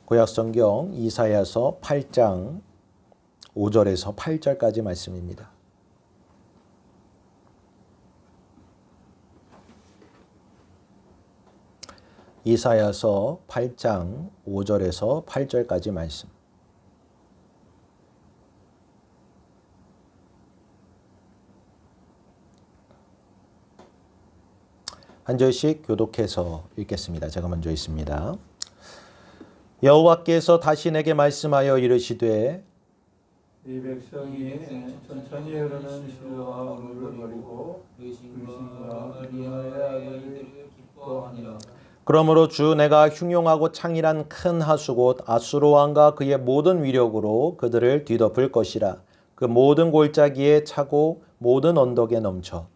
구약성경 이사야서 8장 5절에서 8절까지 말씀입니다. 이사야서 8장 5절에서 8절까지 말씀. 한 절씩 교독해서 읽겠습니다. 제가 먼저 읽습니다. 여호와께서 다시 내게 말씀하여 이르시되 이 백성이 천천히 흐르는 실로와 물을 버리고 의심과 미련의 악을 기뻐하니라. 그러므로 주 내가 흉용하고 창일한 큰 하수 곧 아수르 왕과 그의 모든 위력으로 그들을 뒤덮을 것이라. 그 모든 골짜기에 차고 모든 언덕에 넘쳐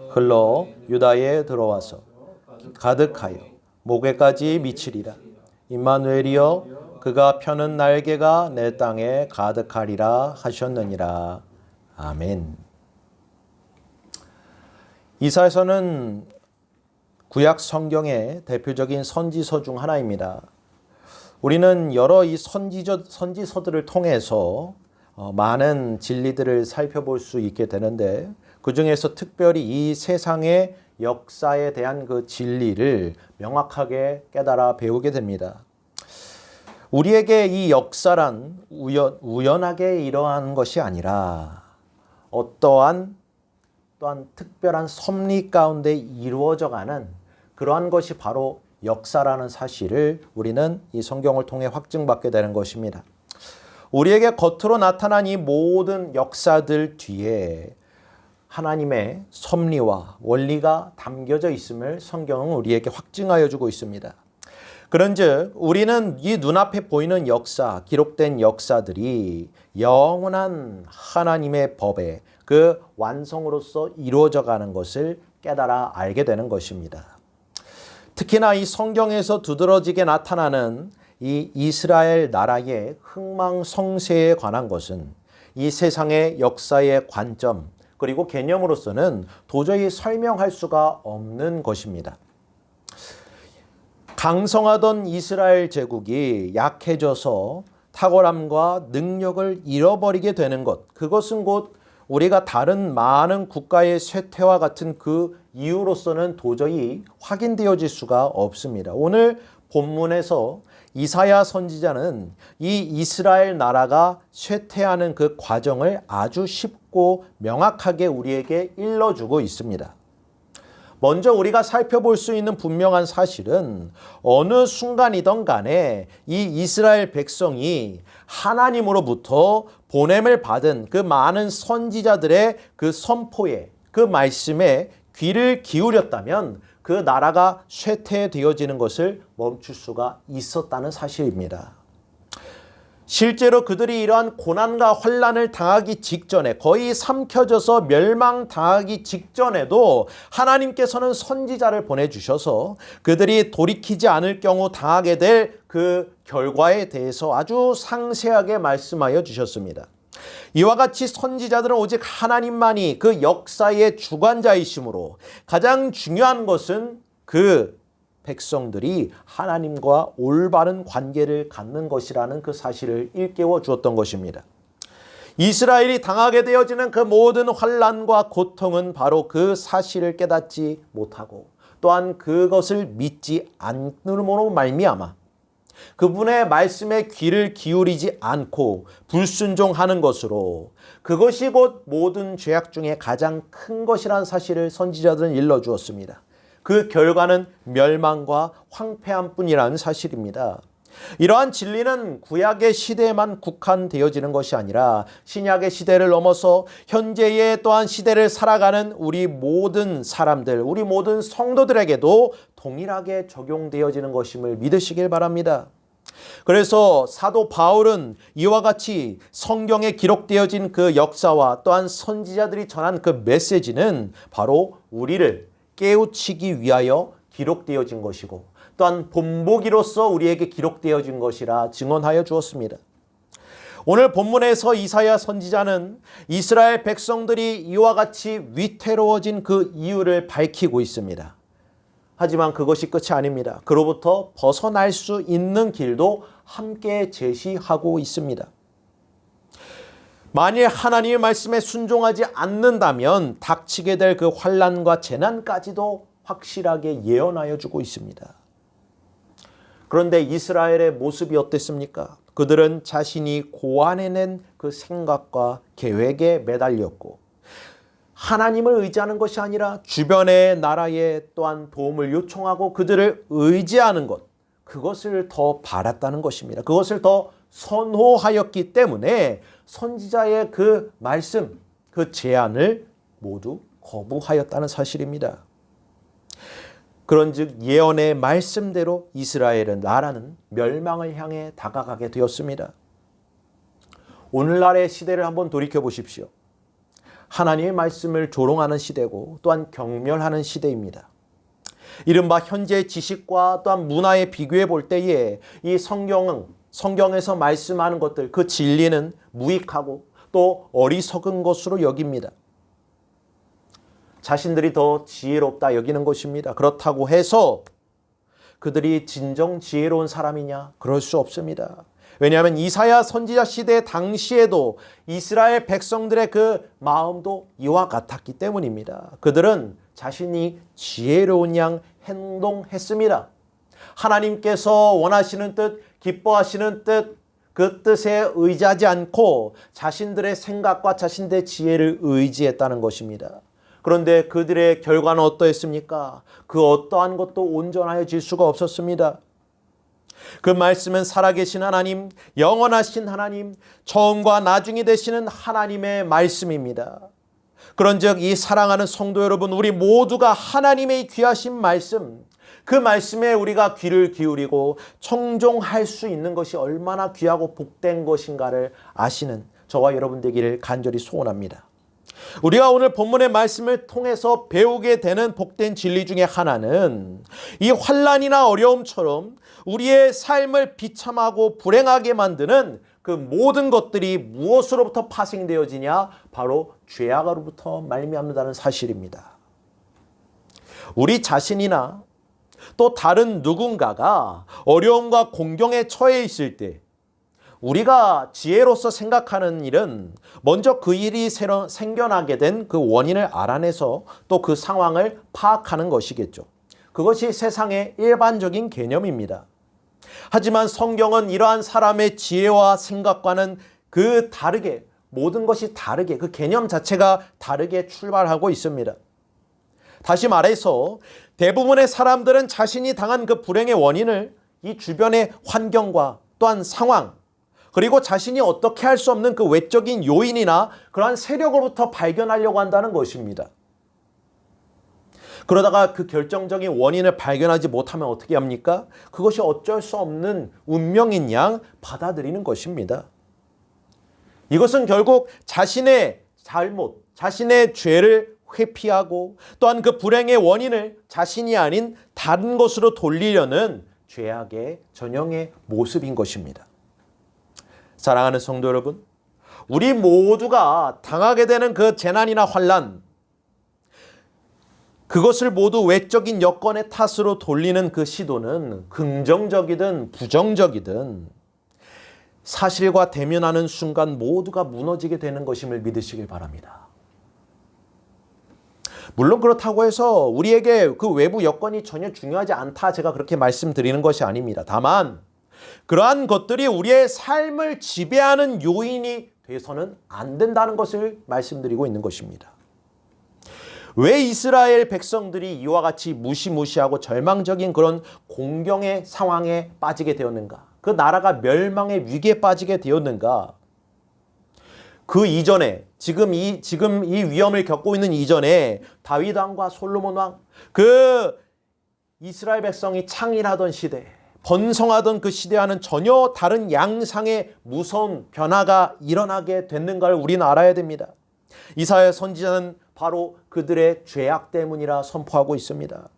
흘러 유다에 들어와서 가득하여 목에까지 미치리라. 임마누엘이여 그가 펴는 날개가 내 땅에 가득하리라 하셨느니라. 아멘. 이사야서는 구약 성경의 대표적인 선지서 중 하나입니다. 우리는 여러 이 선지서들을 통해서 많은 진리들을 살펴볼 수 있게 되는데 그 중에서 특별히 이 세상의 역사에 대한 그 진리를 명확하게 깨달아 배우게 됩니다. 우리에게 이 역사란 우연하게 일어난 것이 아니라 또한 특별한 섭리 가운데 이루어져가는 그러한 것이 바로 역사라는 사실을 우리는 이 성경을 통해 확증받게 되는 것입니다. 우리에게 겉으로 나타난 이 모든 역사들 뒤에 하나님의 섭리와 원리가 담겨져 있음을 성경은 우리에게 확증하여 주고 있습니다. 그런즉 우리는 이 눈앞에 보이는 역사, 기록된 역사들이 영원한 하나님의 법의 그 완성으로서 이루어져 가는 것을 깨달아 알게 되는 것입니다. 특히나 이 성경에서 두드러지게 나타나는 이 이스라엘 나라의 흥망성쇠에 관한 것은 이 세상의 역사의 관점 그리고 개념으로서는 도저히 설명할 수가 없는 것입니다. 강성하던 이스라엘 제국이 약해져서 탁월함과 능력을 잃어버리게 되는 것, 그것은 곧 우리가 다른 많은 국가의 쇠퇴와 같은 그 이유로서는 도저히 확인되어질 수가 없습니다. 오늘 본문에서 이사야 선지자는 이 이스라엘 나라가 쇠퇴하는 그 과정을 아주 쉽고 명확하게 우리에게 일러주고 있습니다. 먼저 우리가 살펴볼 수 있는 분명한 사실은 어느 순간이든 간에 이 이스라엘 백성이 하나님으로부터 보냄을 받은 그 많은 선지자들의 그 선포에 그 말씀에 귀를 기울였다면 그 나라가 쇠퇴되어지는 것을 멈출 수가 있었다는 사실입니다. 실제로 그들이 이러한 고난과 환난을 당하기 직전에 거의 삼켜져서 멸망당하기 직전에도 하나님께서는 선지자를 보내주셔서 그들이 돌이키지 않을 경우 당하게 될 그 결과에 대해서 아주 상세하게 말씀하여 주셨습니다. 이와 같이 선지자들은 오직 하나님만이 그 역사의 주관자이시므로 가장 중요한 것은 그 백성들이 하나님과 올바른 관계를 갖는 것이라는 그 사실을 일깨워 주었던 것입니다. 이스라엘이 당하게 되어지는 그 모든 환난과 고통은 바로 그 사실을 깨닫지 못하고 또한 그것을 믿지 않음으로 말미암아 그분의 말씀에 귀를 기울이지 않고 불순종하는 것으로 그것이 곧 모든 죄악 중에 가장 큰 것이라는 사실을 선지자들은 일러주었습니다. 그 결과는 멸망과 황폐함 뿐이라는 사실입니다. 이러한 진리는 구약의 시대에만 국한되어지는 것이 아니라 신약의 시대를 넘어서 현재의 또한 시대를 살아가는 우리 모든 사람들, 우리 모든 성도들에게도 동일하게 적용되어지는 것임을 믿으시길 바랍니다. 그래서 사도 바울은 이와 같이 성경에 기록되어진 그 역사와 또한 선지자들이 전한 그 메시지는 바로 우리를 깨우치기 위하여 기록되어진 것이고 또한 본보기로서 우리에게 기록되어진 것이라 증언하여 주었습니다. 오늘 본문에서 이사야 선지자는 이스라엘 백성들이 이와 같이 위태로워진 그 이유를 밝히고 있습니다. 하지만 그것이 끝이 아닙니다. 그로부터 벗어날 수 있는 길도 함께 제시하고 있습니다. 만일 하나님의 말씀에 순종하지 않는다면 닥치게 될 그 환난과 재난까지도 확실하게 예언하여 주고 있습니다. 그런데 이스라엘의 모습이 어땠습니까? 그들은 자신이 고안해낸 그 생각과 계획에 매달렸고 하나님을 의지하는 것이 아니라 주변의 나라에 또한 도움을 요청하고 그들을 의지하는 것, 그것을 더 바랐다는 것입니다. 그것을 더 선호하였기 때문에 선지자의 그 말씀, 그 제안을 모두 거부하였다는 사실입니다. 그런즉 예언의 말씀대로 이스라엘은 나라는 멸망을 향해 다가가게 되었습니다. 오늘날의 시대를 한번 돌이켜 보십시오. 하나님의 말씀을 조롱하는 시대고 또한 경멸하는 시대입니다. 이른바 현재의 지식과 또한 문화에 비교해 볼 때에 이 성경에서 말씀하는 것들, 그 진리는 무익하고 또 어리석은 것으로 여깁니다. 자신들이 더 지혜롭다 여기는 것입니다. 그렇다고 해서 그들이 진정 지혜로운 사람이냐? 그럴 수 없습니다. 왜냐하면 이사야 선지자 시대 당시에도 이스라엘 백성들의 그 마음도 이와 같았기 때문입니다. 그들은 자신이 지혜로운 양 행동했습니다. 하나님께서 원하시는 뜻, 기뻐하시는 뜻, 그 뜻에 의지하지 않고 자신들의 생각과 자신들의 지혜를 의지했다는 것입니다. 그런데 그들의 결과는 어떠했습니까? 그 어떠한 것도 온전하여질 수가 없었습니다. 그 말씀은 살아계신 하나님, 영원하신 하나님, 처음과 나중이 되시는 하나님의 말씀입니다. 그런즉 이 사랑하는 성도 여러분, 우리 모두가 하나님의 귀하신 말씀, 그 말씀에 우리가 귀를 기울이고 청종할 수 있는 것이 얼마나 귀하고 복된 것인가를 아시는 저와 여러분 되기를 간절히 소원합니다. 우리가 오늘 본문의 말씀을 통해서 배우게 되는 복된 진리 중에 하나는 이 환난이나 어려움처럼 우리의 삶을 비참하고 불행하게 만드는 그 모든 것들이 무엇으로부터 파생되어지냐? 바로 죄악으로부터 말미암는다는 사실입니다. 우리 자신이나 또 다른 누군가가 어려움과 공경에 처해 있을 때 우리가 지혜로서 생각하는 일은 먼저 그 일이 생겨나게 된 그 원인을 알아내서 또 그 상황을 파악하는 것이겠죠. 그것이 세상의 일반적인 개념입니다. 하지만 성경은 이러한 사람의 지혜와 생각과는 그 다르게, 모든 것이 다르게, 그 개념 자체가 다르게 출발하고 있습니다. 다시 말해서 대부분의 사람들은 자신이 당한 그 불행의 원인을 이 주변의 환경과 또한 상황, 그리고 자신이 어떻게 할 수 없는 그 외적인 요인이나 그러한 세력으로부터 발견하려고 한다는 것입니다. 그러다가 그 결정적인 원인을 발견하지 못하면 어떻게 합니까? 그것이 어쩔 수 없는 운명인 양 받아들이는 것입니다. 이것은 결국 자신의 잘못, 자신의 죄를 회피하고 또한 그 불행의 원인을 자신이 아닌 다른 것으로 돌리려는 죄악의 전형의 모습인 것입니다. 사랑하는 성도 여러분, 우리 모두가 당하게 되는 그 재난이나 환난, 그것을 모두 외적인 여건의 탓으로 돌리는 그 시도는 긍정적이든 부정적이든 사실과 대면하는 순간 모두가 무너지게 되는 것임을 믿으시길 바랍니다. 물론 그렇다고 해서 우리에게 그 외부 여건이 전혀 중요하지 않다, 제가 그렇게 말씀드리는 것이 아닙니다. 다만 그러한 것들이 우리의 삶을 지배하는 요인이 돼서는 안 된다는 것을 말씀드리고 있는 것입니다. 왜 이스라엘 백성들이 이와 같이 무시무시하고 절망적인 그런 공경의 상황에 빠지게 되었는가? 그 나라가 멸망의 위기에 빠지게 되었는가? 그 이전에 지금 이 위험을 겪고 있는 이전에 다윗 왕과 솔로몬 왕, 그 이스라엘 백성이 창일하던 시대, 번성하던 그 시대와는 전혀 다른 양상의 무서운 변화가 일어나게 됐는가를 우리는 알아야 됩니다. 이사야 선지자는 바로 그들의 죄악 때문이라 선포하고 있습니다.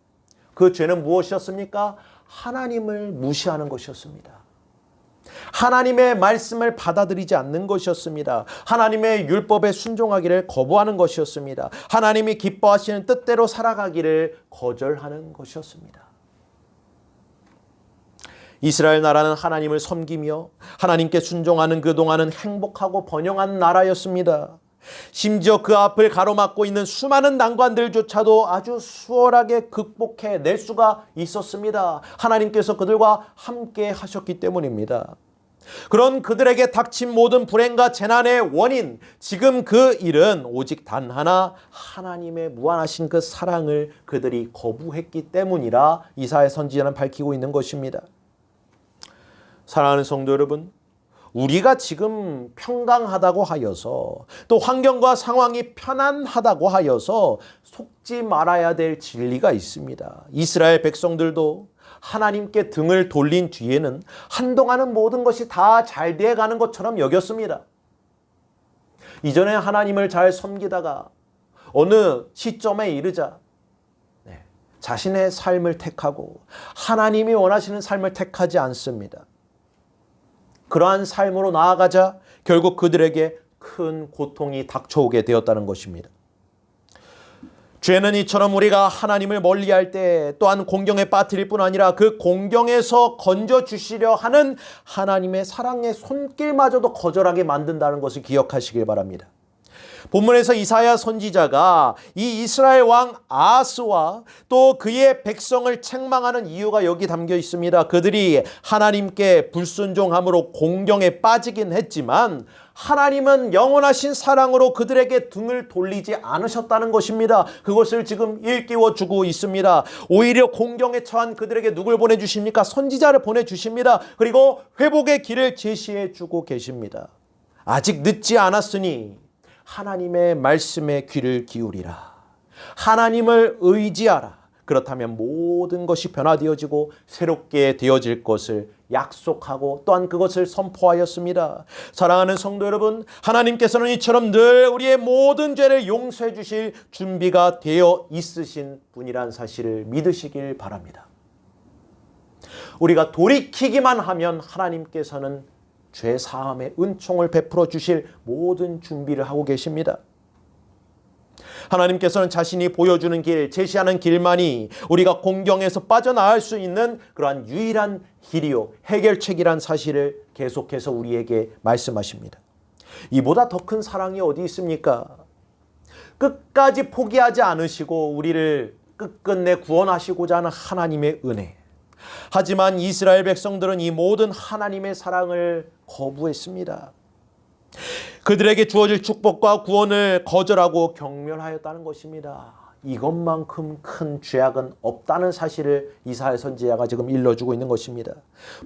그 죄는 무엇이었습니까? 하나님을 무시하는 것이었습니다. 하나님의 말씀을 받아들이지 않는 것이었습니다. 하나님의 율법에 순종하기를 거부하는 것이었습니다. 하나님이 기뻐하시는 뜻대로 살아가기를 거절하는 것이었습니다. 이스라엘 나라는 하나님을 섬기며 하나님께 순종하는 그동안은 행복하고 번영한 나라였습니다. 심지어 그 앞을 가로막고 있는 수많은 난관들조차도 아주 수월하게 극복해낼 수가 있었습니다. 하나님께서 그들과 함께 하셨기 때문입니다. 그런 그들에게 닥친 모든 불행과 재난의 원인, 지금 그 일은 오직 단 하나, 하나님의 무한하신 그 사랑을 그들이 거부했기 때문이라 이사야 선지자는 밝히고 있는 것입니다. 사랑하는 성도 여러분, 우리가 지금 평강하다고 하여서 또 환경과 상황이 편안하다고 하여서 속지 말아야 될 진리가 있습니다. 이스라엘 백성들도 하나님께 등을 돌린 뒤에는 한동안은 모든 것이 다 잘 돼가는 것처럼 여겼습니다. 이전에 하나님을 잘 섬기다가 어느 시점에 이르자 자신의 삶을 택하고 하나님이 원하시는 삶을 택하지 않습니다. 그러한 삶으로 나아가자 결국 그들에게 큰 고통이 닥쳐오게 되었다는 것입니다. 죄는 이처럼 우리가 하나님을 멀리할 때 또한 공경에 빠뜨릴 뿐 아니라 그 공경에서 건져주시려 하는 하나님의 사랑의 손길마저도 거절하게 만든다는 것을 기억하시길 바랍니다. 본문에서 이사야 선지자가 이 이스라엘 왕 아하스와 또 그의 백성을 책망하는 이유가 여기 담겨 있습니다. 그들이 하나님께 불순종함으로 공경에 빠지긴 했지만 하나님은 영원하신 사랑으로 그들에게 등을 돌리지 않으셨다는 것입니다. 그것을 지금 일깨워주고 있습니다. 오히려 공경에 처한 그들에게 누굴 보내주십니까? 선지자를 보내주십니다. 그리고 회복의 길을 제시해주고 계십니다. 아직 늦지 않았으니 하나님의 말씀에 귀를 기울이라. 하나님을 의지하라. 그렇다면 모든 것이 변화되어지고 새롭게 되어질 것을 약속하고 또한 그것을 선포하였습니다. 사랑하는 성도 여러분, 하나님께서는 이처럼 늘 우리의 모든 죄를 용서해 주실 준비가 되어 있으신 분이란 사실을 믿으시길 바랍니다. 우리가 돌이키기만 하면 하나님께서는 죄 사함의 은총을 베풀어 주실 모든 준비를 하고 계십니다. 하나님께서는 자신이 보여주는 길, 제시하는 길만이 우리가 공경에서 빠져나갈 수 있는 그러한 유일한 길이요, 해결책이란 사실을 계속해서 우리에게 말씀하십니다. 이보다 더 큰 사랑이 어디 있습니까? 끝까지 포기하지 않으시고 우리를 끝끝내 구원하시고자 하는 하나님의 은혜. 하지만 이스라엘 백성들은 이 모든 하나님의 사랑을 거부했습니다. 그들에게 주어질 축복과 구원을 거절하고 경멸하였다는 것입니다. 이것만큼 큰 죄악은 없다는 사실을 이사야 선지자가 지금 일러주고 있는 것입니다.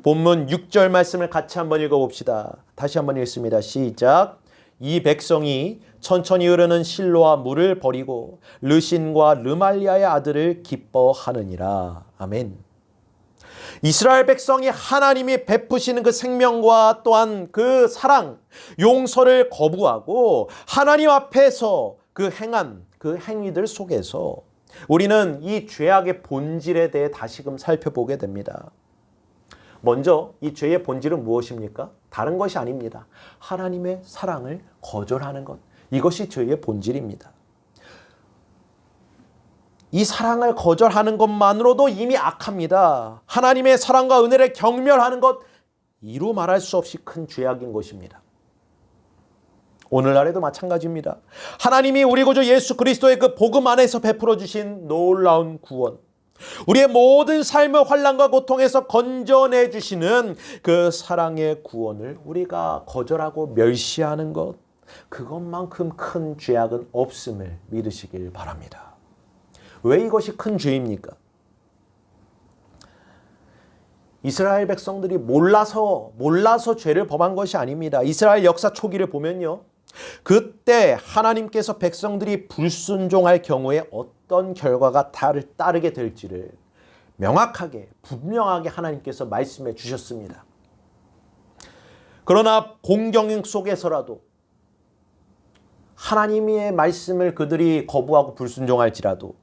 본문 6절 말씀을 같이 한번 읽어봅시다. 다시 한번 읽습니다. 시작. 이 백성이 천천히 흐르는 실로와 물을 버리고 르신과 르말리아의 아들을 기뻐하느니라. 아멘. 이스라엘 백성이 하나님이 베푸시는 그 생명과 또한 그 사랑, 용서를 거부하고 하나님 앞에서 그 행한 그 행위들 속에서 우리는 이 죄악의 본질에 대해 다시금 살펴보게 됩니다. 먼저 이 죄의 본질은 무엇입니까? 다른 것이 아닙니다. 하나님의 사랑을 거절하는 것. 이것이 죄의 본질입니다. 이 사랑을 거절하는 것만으로도 이미 악합니다. 하나님의 사랑과 은혜를 경멸하는 것, 이루 말할 수 없이 큰 죄악인 것입니다. 오늘날에도 마찬가지입니다. 하나님이 우리 구주 예수 그리스도의 그 복음 안에서 베풀어 주신 놀라운 구원, 우리의 모든 삶의 환난과 고통에서 건져내 주시는 그 사랑의 구원을 우리가 거절하고 멸시하는 것, 그것만큼 큰 죄악은 없음을 믿으시길 바랍니다. 왜 이것이 큰 죄입니까? 이스라엘 백성들이 몰라서 죄를 범한 것이 아닙니다. 이스라엘 역사 초기를 보면요, 그때 하나님께서 백성들이 불순종할 경우에 어떤 결과가 따르게 될지를 명확하게 분명하게 하나님께서 말씀해 주셨습니다. 그러나 공경 속에서라도 하나님의 말씀을 그들이 거부하고 불순종할지라도,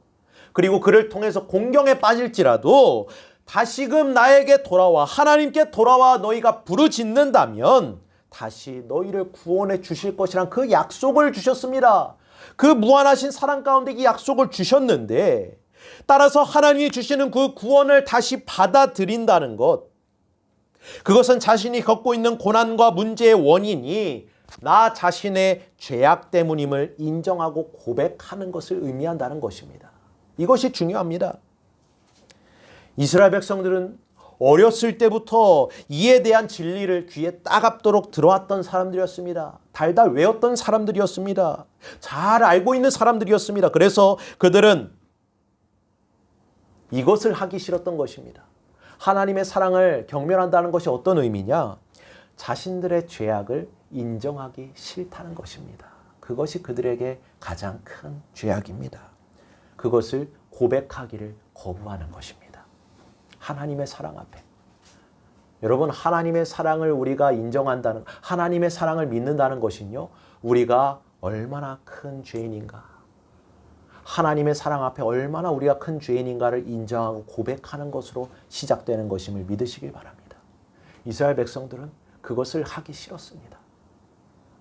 그리고 그를 통해서 공경에 빠질지라도 다시금 나에게 돌아와 하나님께 돌아와 너희가 부르짖는다면 다시 너희를 구원해 주실 것이란 그 약속을 주셨습니다. 그 무한하신 사랑 가운데 이 약속을 주셨는데 따라서 하나님이 주시는 그 구원을 다시 받아들인다는 것, 그것은 자신이 겪고 있는 고난과 문제의 원인이 나 자신의 죄악 때문임을 인정하고 고백하는 것을 의미한다는 것입니다. 이것이 중요합니다. 이스라엘 백성들은 어렸을 때부터 이에 대한 진리를 귀에 따갑도록 들어왔던 사람들이었습니다. 달달 외웠던 사람들이었습니다. 잘 알고 있는 사람들이었습니다. 그래서 그들은 이것을 하기 싫었던 것입니다. 하나님의 사랑을 경멸한다는 것이 어떤 의미냐? 자신들의 죄악을 인정하기 싫다는 것입니다. 그것이 그들에게 가장 큰 죄악입니다. 그것을 고백하기를 거부하는 것입니다. 하나님의 사랑 앞에. 여러분, 하나님의 사랑을 우리가 인정한다는, 하나님의 사랑을 믿는다는 것은요, 우리가 얼마나 큰 죄인인가, 하나님의 사랑 앞에 얼마나 우리가 큰 죄인인가를 인정하고 고백하는 것으로 시작되는 것임을 믿으시길 바랍니다. 이스라엘 백성들은 그것을 하기 싫었습니다.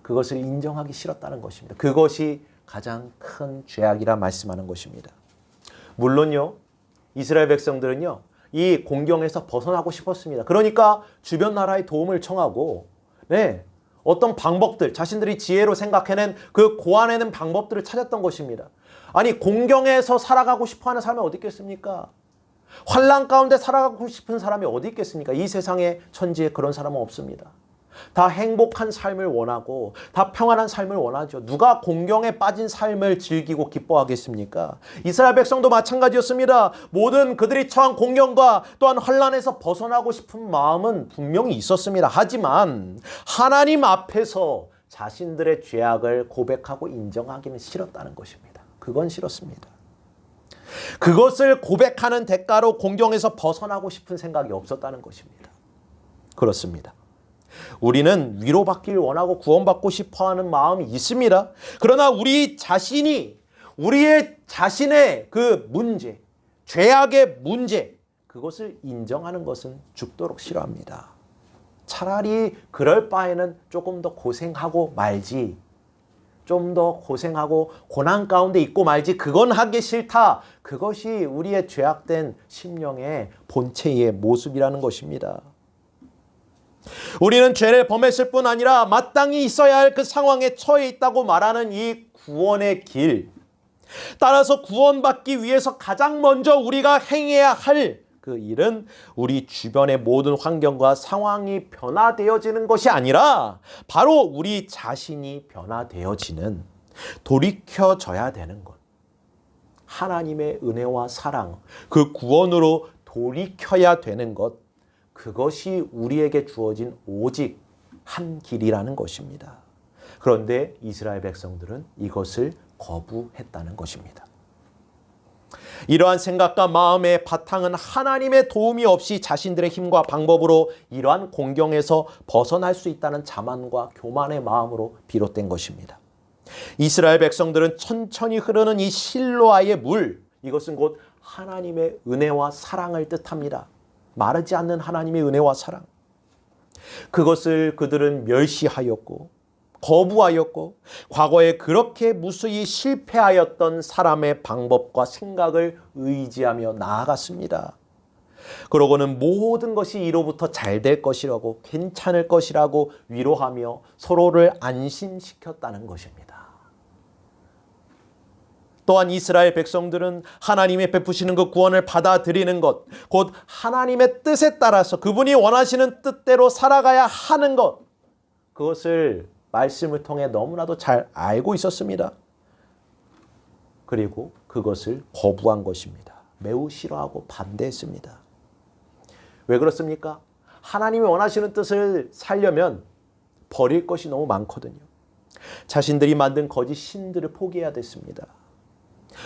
그것을 인정하기 싫었다는 것입니다. 그것이 가장 큰 죄악이라 말씀하는 것입니다. 물론요, 이스라엘 백성들은요, 이 공경에서 벗어나고 싶었습니다. 그러니까 주변 나라의 도움을 청하고, 어떤 방법들, 자신들이 지혜로 생각해낸 그 고안해낸 방법들을 찾았던 것입니다. 아니, 공경에서 살아가고 싶어하는 사람이 어디 있겠습니까? 환난 가운데 살아가고 싶은 사람이 어디 있겠습니까? 이 세상의 천지에 그런 사람은 없습니다. 다 행복한 삶을 원하고 다 평안한 삶을 원하죠. 누가 공경에 빠진 삶을 즐기고 기뻐하겠습니까? 이스라엘 백성도 마찬가지였습니다. 모든 그들이 처한 공경과 또한 환난에서 벗어나고 싶은 마음은 분명히 있었습니다. 하지만 하나님 앞에서 자신들의 죄악을 고백하고 인정하기는 싫었다는 것입니다. 그건 싫었습니다. 그것을 고백하는 대가로 공경에서 벗어나고 싶은 생각이 없었다는 것입니다. 그렇습니다. 우리는 위로받기를 원하고 구원받고 싶어하는 마음이 있습니다. 그러나 우리 자신이 우리의 자신의 그 문제, 죄악의 문제, 그것을 인정하는 것은 죽도록 싫어합니다. 차라리 그럴 바에는 조금 더 고생하고 말지, 좀 더 고생하고 고난 가운데 있고 말지, 그건 하기 싫다. 그것이 우리의 죄악된 심령의 본체의 모습이라는 것입니다. 우리는 죄를 범했을 뿐 아니라 마땅히 있어야 할 그 상황에 처해 있다고 말하는 이 구원의 길, 따라서 구원받기 위해서 가장 먼저 우리가 행해야 할 그 일은 우리 주변의 모든 환경과 상황이 변화되어지는 것이 아니라 바로 우리 자신이 변화되어지는, 돌이켜져야 되는 것, 하나님의 은혜와 사랑, 그 구원으로 돌이켜야 되는 것, 그것이 우리에게 주어진 오직 한 길이라는 것입니다. 그런데 이스라엘 백성들은 이것을 거부했다는 것입니다. 이러한 생각과 마음의 바탕은 하나님의 도움이 없이 자신들의 힘과 방법으로 이러한 공경에서 벗어날 수 있다는 자만과 교만의 마음으로 비롯된 것입니다. 이스라엘 백성들은 천천히 흐르는 이 실로아의 물, 이것은 곧 하나님의 은혜와 사랑을 뜻합니다. 마르지 않는 하나님의 은혜와 사랑, 그것을 그들은 멸시하였고 거부하였고 과거에 그렇게 무수히 실패하였던 사람의 방법과 생각을 의지하며 나아갔습니다. 그러고는 모든 것이 이로부터 잘 될 것이라고, 괜찮을 것이라고 위로하며 서로를 안심시켰다는 것입니다. 또한 이스라엘 백성들은 하나님의 베푸시는 그 구원을 받아들이는 것, 곧 하나님의 뜻에 따라서 그분이 원하시는 뜻대로 살아가야 하는 것, 그것을 말씀을 통해 너무나도 잘 알고 있었습니다. 그리고 그것을 거부한 것입니다. 매우 싫어하고 반대했습니다. 왜 그렇습니까? 하나님이 원하시는 뜻을 살려면 버릴 것이 너무 많거든요. 자신들이 만든 거짓 신들을 포기해야 됐습니다.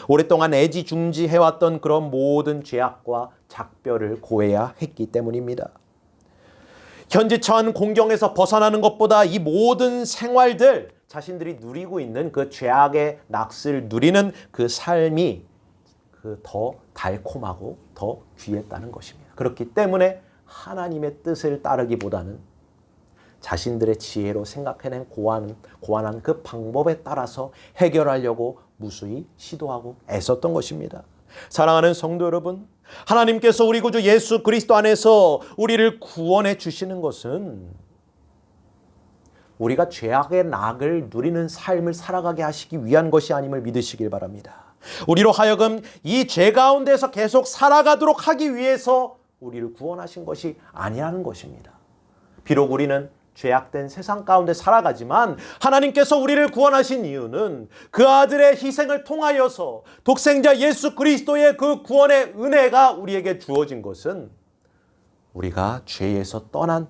오랫동안 애지중지해왔던 그런 모든 죄악과 작별을 고해야 했기 때문입니다. 현재 처한 공경에서 벗어나는 것보다 이 모든 생활들, 자신들이 누리고 있는 그 죄악의 낙을 누리는 그 삶이 더 달콤하고 더 귀했다는 것입니다. 그렇기 때문에 하나님의 뜻을 따르기보다는 자신들의 지혜로 생각해낸 고안한 그 방법에 따라서 해결하려고 무수히 시도하고 애썼던 것입니다. 사랑하는 성도 여러분, 하나님께서 우리 구주 예수 그리스도 안에서 우리를 구원해 주시는 것은 우리가 죄악의 낙을 누리는 삶을 살아가게 하시기 위한 것이 아님을 믿으시길 바랍니다. 우리로 하여금 이 죄 가운데서 계속 살아가도록 하기 위해서 우리를 구원하신 것이 아니라는 것입니다. 비록 우리는 죄악된 세상 가운데 살아가지만 하나님께서 우리를 구원하신 이유는 그 아들의 희생을 통하여서 독생자 예수 그리스도의 그 구원의 은혜가 우리에게 주어진 것은 우리가 죄에서 떠난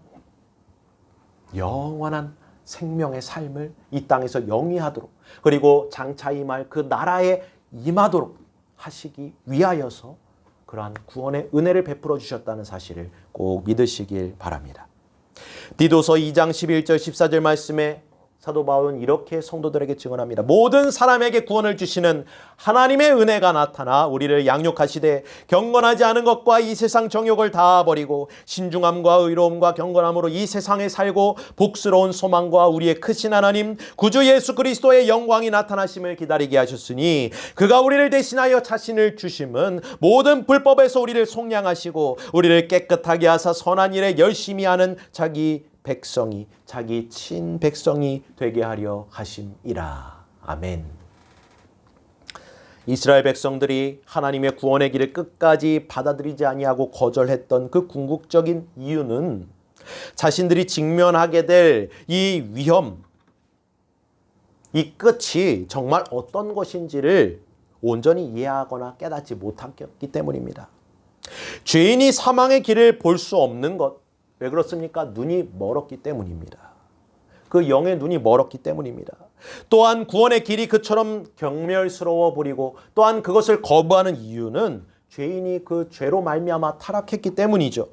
영원한 생명의 삶을 이 땅에서 영위하도록, 그리고 장차 임할 그 나라에 임하도록 하시기 위하여서 그러한 구원의 은혜를 베풀어 주셨다는 사실을 꼭 믿으시길 바랍니다. 디도서 2장 11절 14절 말씀에 사도 바울은 이렇게 성도들에게 증언합니다. 모든 사람에게 구원을 주시는 하나님의 은혜가 나타나 우리를 양육하시되 경건하지 않은 것과 이 세상 정욕을 다 버리고 신중함과 의로움과 경건함으로 이 세상에 살고 복스러운 소망과 우리의 크신 하나님 구주 예수 그리스도의 영광이 나타나심을 기다리게 하셨으니 그가 우리를 대신하여 자신을 주심은 모든 불법에서 우리를 속량하시고 우리를 깨끗하게 하사 선한 일에 열심히 하는 자기 백성이, 자기 친백성이 되게 하려 하심이라. 아멘. 이스라엘 백성들이 하나님의 구원의 길을 끝까지 받아들이지 아니하고 거절했던 그 궁극적인 이유는 자신들이 직면하게 될 이 위험, 이 끝이 정말 어떤 것인지를 온전히 이해하거나 깨닫지 못했기 때문입니다. 죄인이 사망의 길을 볼 수 없는 것, 왜 그렇습니까? 눈이 멀었기 때문입니다. 그 영의 눈이 멀었기 때문입니다. 또한 구원의 길이 그처럼 경멸스러워 보이고 또한 그것을 거부하는 이유는 죄인이 그 죄로 말미암아 타락했기 때문이죠.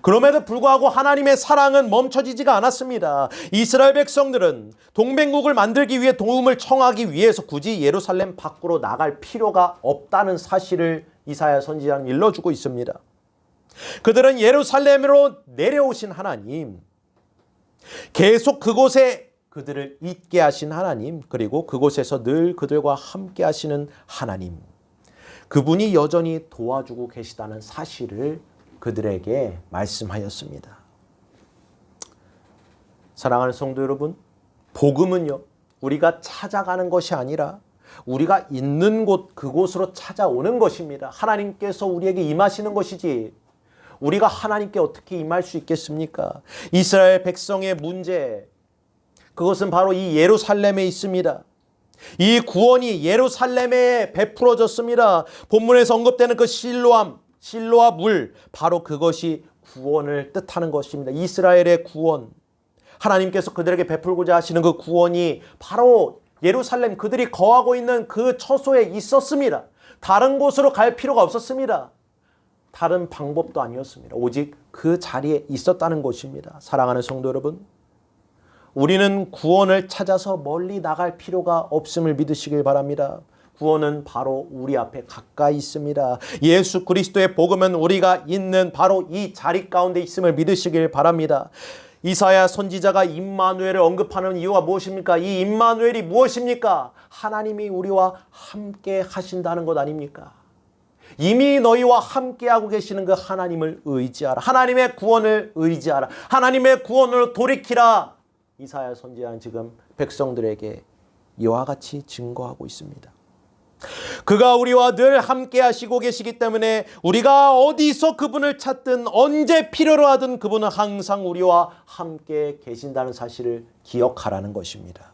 그럼에도 불구하고 하나님의 사랑은 멈춰지지가 않았습니다. 이스라엘 백성들은 동맹국을 만들기 위해 도움을 청하기 위해서 굳이 예루살렘 밖으로 나갈 필요가 없다는 사실을 이사야 선지자는 일러주고 있습니다. 그들은 예루살렘으로 내려오신 하나님, 계속 그곳에 그들을 있게 하신 하나님, 그리고 그곳에서 늘 그들과 함께 하시는 하나님, 그분이 여전히 도와주고 계시다는 사실을 그들에게 말씀하였습니다. 사랑하는 성도 여러분, 복음은요, 우리가 찾아가는 것이 아니라 우리가 있는 곳, 그곳으로 찾아오는 것입니다. 하나님께서 우리에게 임하시는 것이지 우리가 하나님께 어떻게 임할 수 있겠습니까? 이스라엘 백성의 문제, 그것은 바로 이 예루살렘에 있습니다. 이 구원이 예루살렘에 베풀어졌습니다. 본문에서 언급되는 그 실로와 물, 바로 그것이 구원을 뜻하는 것입니다. 이스라엘의 구원, 하나님께서 그들에게 베풀고자 하시는 그 구원이 바로 예루살렘, 그들이 거하고 있는 그 처소에 있었습니다. 다른 곳으로 갈 필요가 없었습니다. 다른 방법도 아니었습니다. 오직 그 자리에 있었다는 것입니다. 사랑하는 성도 여러분, 우리는 구원을 찾아서 멀리 나갈 필요가 없음을 믿으시길 바랍니다. 구원은 바로 우리 앞에 가까이 있습니다. 예수 그리스도의 복음은 우리가 있는 바로 이 자리 가운데 있음을 믿으시길 바랍니다. 이사야 선지자가 임마누엘을 언급하는 이유가 무엇입니까? 이 임마누엘이 무엇입니까? 하나님이 우리와 함께 하신다는 것 아닙니까? 이미 너희와 함께하고 계시는 그 하나님을 의지하라. 하나님의 구원을 의지하라. 하나님의 구원으로 돌이키라. 이사야 선지자는 지금 백성들에게 이와 같이 증거하고 있습니다. 그가 우리와 늘 함께 하시고 계시기 때문에 우리가 어디서 그분을 찾든 언제 필요로 하든 그분은 항상 우리와 함께 계신다는 사실을 기억하라는 것입니다.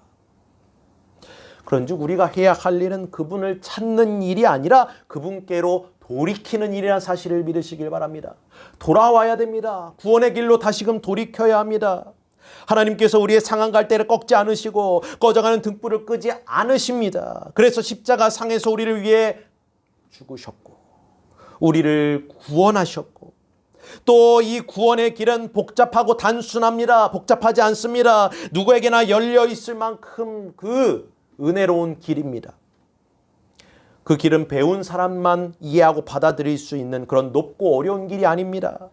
그런즉 우리가 해야 할 일은 그분을 찾는 일이 아니라 그분께로 돌이키는 일이라는 사실을 믿으시길 바랍니다. 돌아와야 됩니다. 구원의 길로 다시금 돌이켜야 합니다. 하나님께서 우리의 상한 갈대를 꺾지 않으시고 꺼져가는 등불을 끄지 않으십니다. 그래서 십자가 상에서 우리를 위해 죽으셨고 우리를 구원하셨고 또 이 구원의 길은 복잡하고 단순합니다. 복잡하지 않습니다. 누구에게나 열려 있을 만큼 그 은혜로운 길입니다. 그 길은 배운 사람만 이해하고 받아들일 수 있는 그런 높고 어려운 길이 아닙니다.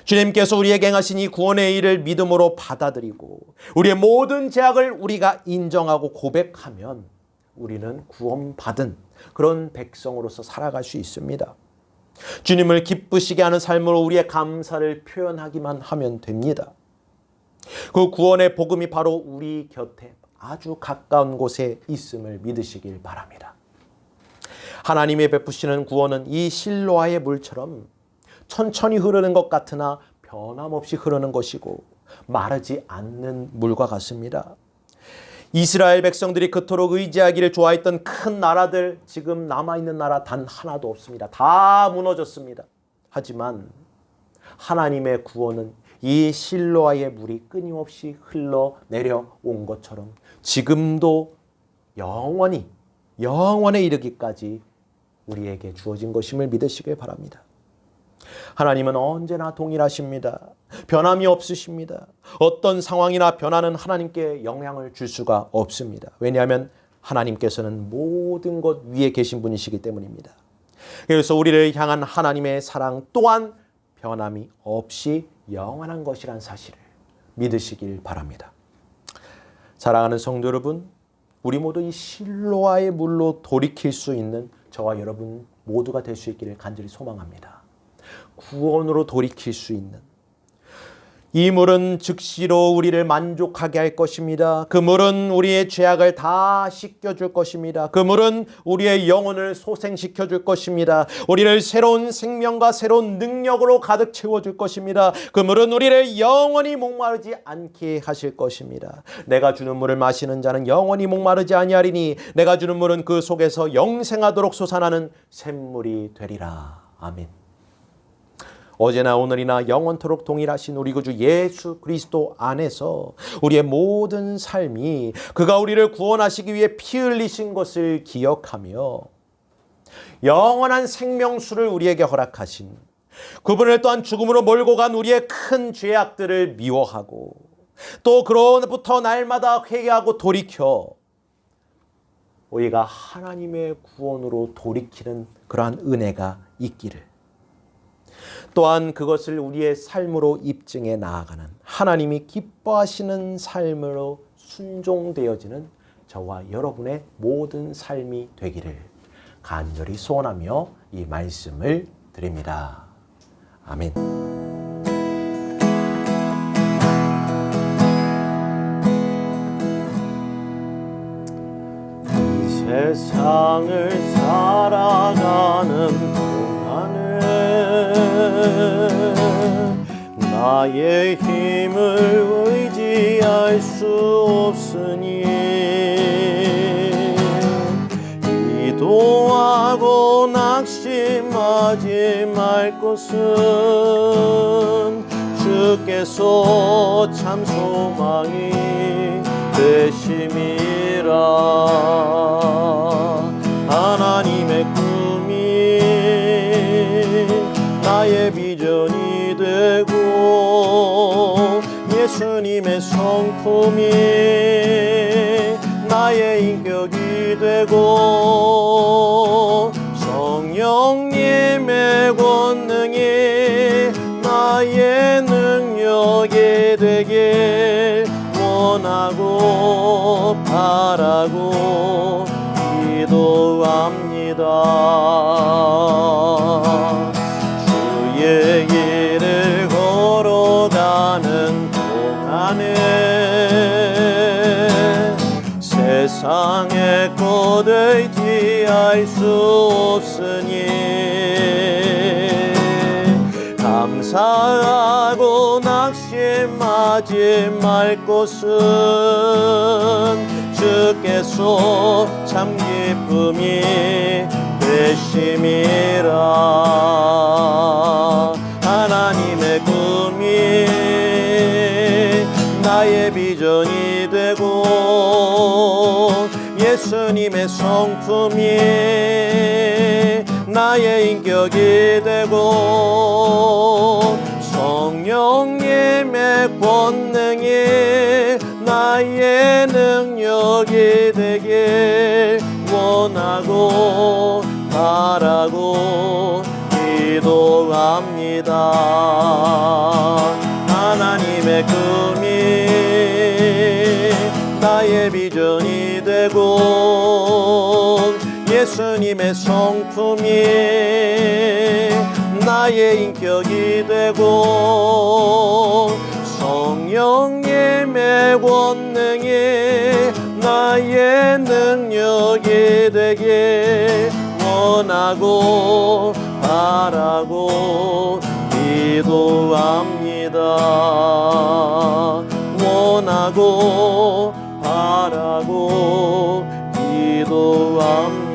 주님께서 우리에게 행하신 이 구원의 일을 믿음으로 받아들이고 우리의 모든 죄악을 우리가 인정하고 고백하면 우리는 구원받은 그런 백성으로서 살아갈 수 있습니다. 주님을 기쁘시게 하는 삶으로 우리의 감사를 표현하기만 하면 됩니다. 그 구원의 복음이 바로 우리 곁에 아주 가까운 곳에 있음을 믿으시길 바랍니다. 하나님의 베푸시는 구원은 이 실로아의 물처럼 천천히 흐르는 것 같으나 변함없이 흐르는 것이고 마르지 않는 물과 같습니다. 이스라엘 백성들이 그토록 의지하기를 좋아했던 큰 나라들, 지금 남아있는 나라 단 하나도 없습니다. 다 무너졌습니다. 하지만 하나님의 구원은 이 실로아의 물이 끊임없이 흘러내려온 것처럼 지금도 영원히 영원에 이르기까지 우리에게 주어진 것임을 믿으시길 바랍니다. 하나님은 언제나 동일하십니다. 변함이 없으십니다. 어떤 상황이나 변화는 하나님께 영향을 줄 수가 없습니다. 왜냐하면 하나님께서는 모든 것 위에 계신 분이시기 때문입니다. 그래서 우리를 향한 하나님의 사랑 또한 변함이 없이 영원한 것이란 사실을 믿으시길 바랍니다. 사랑하는 성도 여러분, 우리 모두 이 실로아의 물로 돌이킬 수 있는 저와 여러분 모두가 될 수 있기를 간절히 소망합니다. 구원으로 돌이킬 수 있는 이 물은 즉시로 우리를 만족하게 할 것입니다. 그 물은 우리의 죄악을 다 씻겨줄 것입니다. 그 물은 우리의 영혼을 소생시켜줄 것입니다. 우리를 새로운 생명과 새로운 능력으로 가득 채워줄 것입니다. 그 물은 우리를 영원히 목마르지 않게 하실 것입니다. 내가 주는 물을 마시는 자는 영원히 목마르지 아니하리니 내가 주는 물은 그 속에서 영생하도록 솟아나는 샘물이 되리라. 아멘. 어제나 오늘이나 영원토록 동일하신 우리 구주 예수 그리스도 안에서 우리의 모든 삶이 그가 우리를 구원하시기 위해 피 흘리신 것을 기억하며 영원한 생명수를 우리에게 허락하신 그분을 또한 죽음으로 몰고 간 우리의 큰 죄악들을 미워하고 또 그로부터 날마다 회개하고 돌이켜 우리가 하나님의 구원으로 돌이키는 그러한 은혜가 있기를, 또한 그것을 우리의 삶으로 입증해 나아가는 하나님이 기뻐하시는 삶으로 순종되어지는 저와 여러분의 모든 삶이 되기를 간절히 소원하며 이 말씀을 드립니다. 아멘. 이 세상을 살아가는 나의 힘을 의지할 수 없으니 기도하고 낙심하지 말 것은 주께서 참 소망이 되심이라. 하나님의 꿈이 나의 비전이 되고 예수님의 성품이 나의 인격이 되고 성령님의 권능이 나의 능력이 되길 원하고 바라고 기도합니다. 주의 길을 걸어가는 동안에 세상의 것 의지할 수 없으니 감사하고 낙심하지 말 것은 주께서 참 기쁨이 되심이라. 하나님의 꿈이 나의 비전이 되고 예수님의 성품이 나의 인격이 되고 성령님의 권능이 나의 능력이 되길 원하고 바라고 기도합니다. 하나님의 꿈이 나의 비전이 되고 예수님의 성품이 나의 인격이 되고 성령의 권능이 나의 능력이 되길 원하고 바라고 기도합니다. 원하고 바라고 기도합니다.